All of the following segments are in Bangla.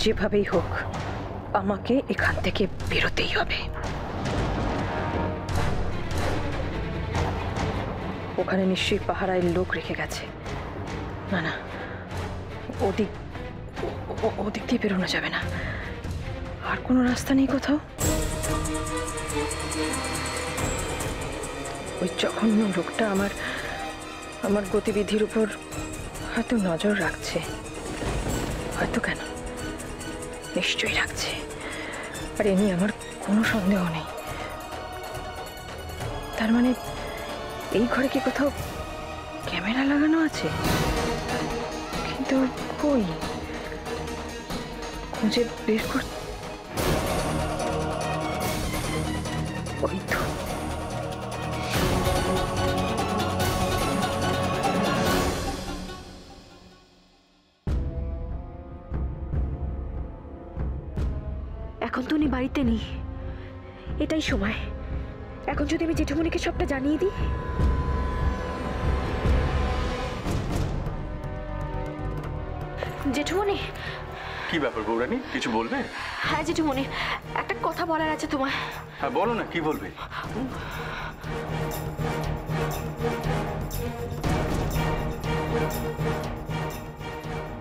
যেভাবেই হোক আমাকে এখান থেকে বেরোতেই হবে। ওখানে নিশ্চয়ই পাহারায় লোক রেখে গেছে। না না, ওদিক দিয়ে বেরোনো যাবে না। আর কোনো রাস্তা নেই কোথাও? ওই জঘন্য লোকটা আমার গতিবিধির উপর হয়তো নজর রাখছে। হয়তো কেন, নিশ্চয়ই রাখছে। আর এ নিয়ে আমার কোনো সন্দেহ নেই। তার মানে এই ঘরে কি কোথাও ক্যামেরা লাগানো আছে? কিন্তু কই, খুঁজে বের কর। ওই তো, এখন তো উনি বাড়িতে নেই, এটাই সময়। এখন যদি আমি জেঠুমনিকে সবটা জানিয়ে দিই। জেঠুমনি। কি ব্যাপার বৌরানী, কিছু বলবে? হ্যাঁ জেঠুমনি, একটা কথা বলার আছে তোমায়। হ্যাঁ বলো না, কি বলবে?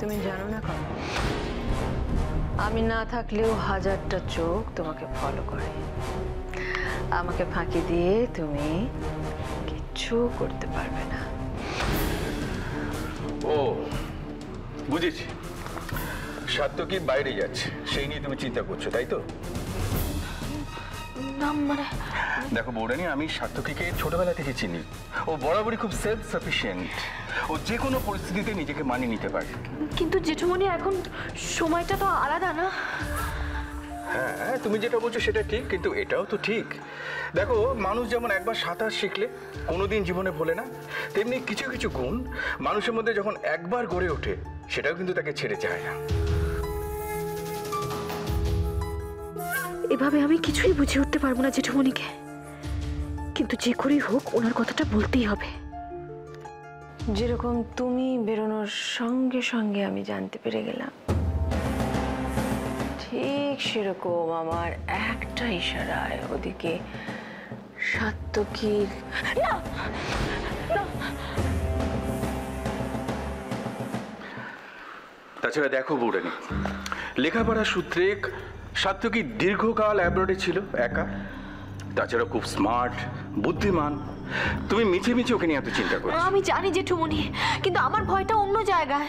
তুমি জানো না কখন আমি না থাকলেও হাজারটা চোখ তোমাকে ফলো করে। আমাকে ফাঁকি দিয়ে তুমি কিচ্ছু করতে পারবে না। ও বুঝেছি, সাত্তকী বাইরে যাচ্ছে, সেই নিয়ে তুমি চিন্তা করছো, তাই তো? না মানে দেখো বৌরানী, আমি সাত্তকীকে ছোটবেলা থেকে চিনি। ও বরাবরই খুব সেলফ সাফিসিয়েন্ট। ও যে কোনো পরিস্থিতিতে নিজেকে মানিয়ে নিতে পারে। কিন্তু জেঠুমনি এখন সময়টা তো আলাদা না? হ্যাঁ তুমি যেটা বলছো সেটা ঠিক, কিন্তু এটাও তো ঠিক। দেখো, মানুষ যেমন একবার সাঁতার শিখলে কোনোদিন জীবনে ভোলে না, তেমনি কিছু কিছু গুণ মানুষের মধ্যে যখন একবার গড়ে ওঠে সেটাও কিন্তু তাকে ছেড়ে যায় না। এভাবে আমি কিছুই বুঝে উঠতে পারবো না জেঠুমনিকে, কিন্তু যে করেই হোক ওনার কথাটা বলতেই হবে। যেরকম তুমি বেরোনোর সঙ্গে সঙ্গে আমি জানতে পেরে গেলাম, ঠিক সেরকম আমার একটা ইশারায় ওদিকে সাত্তকীর। না তাছাড়া দেখো বৌরানী, লেখাপড়ার সূত্রে সাত্তকী দীর্ঘকাল অ্যাব্রডে ছিল একা। তাছাড়া খুব স্মার্ট, বুদ্ধিমান। তুমি মিছে মিছে ওকে নিয়ে এত চিন্তা করছো। আমি জানি জেঠুমনি, কিন্তু আমার ভয়টা অন্য জায়গায়।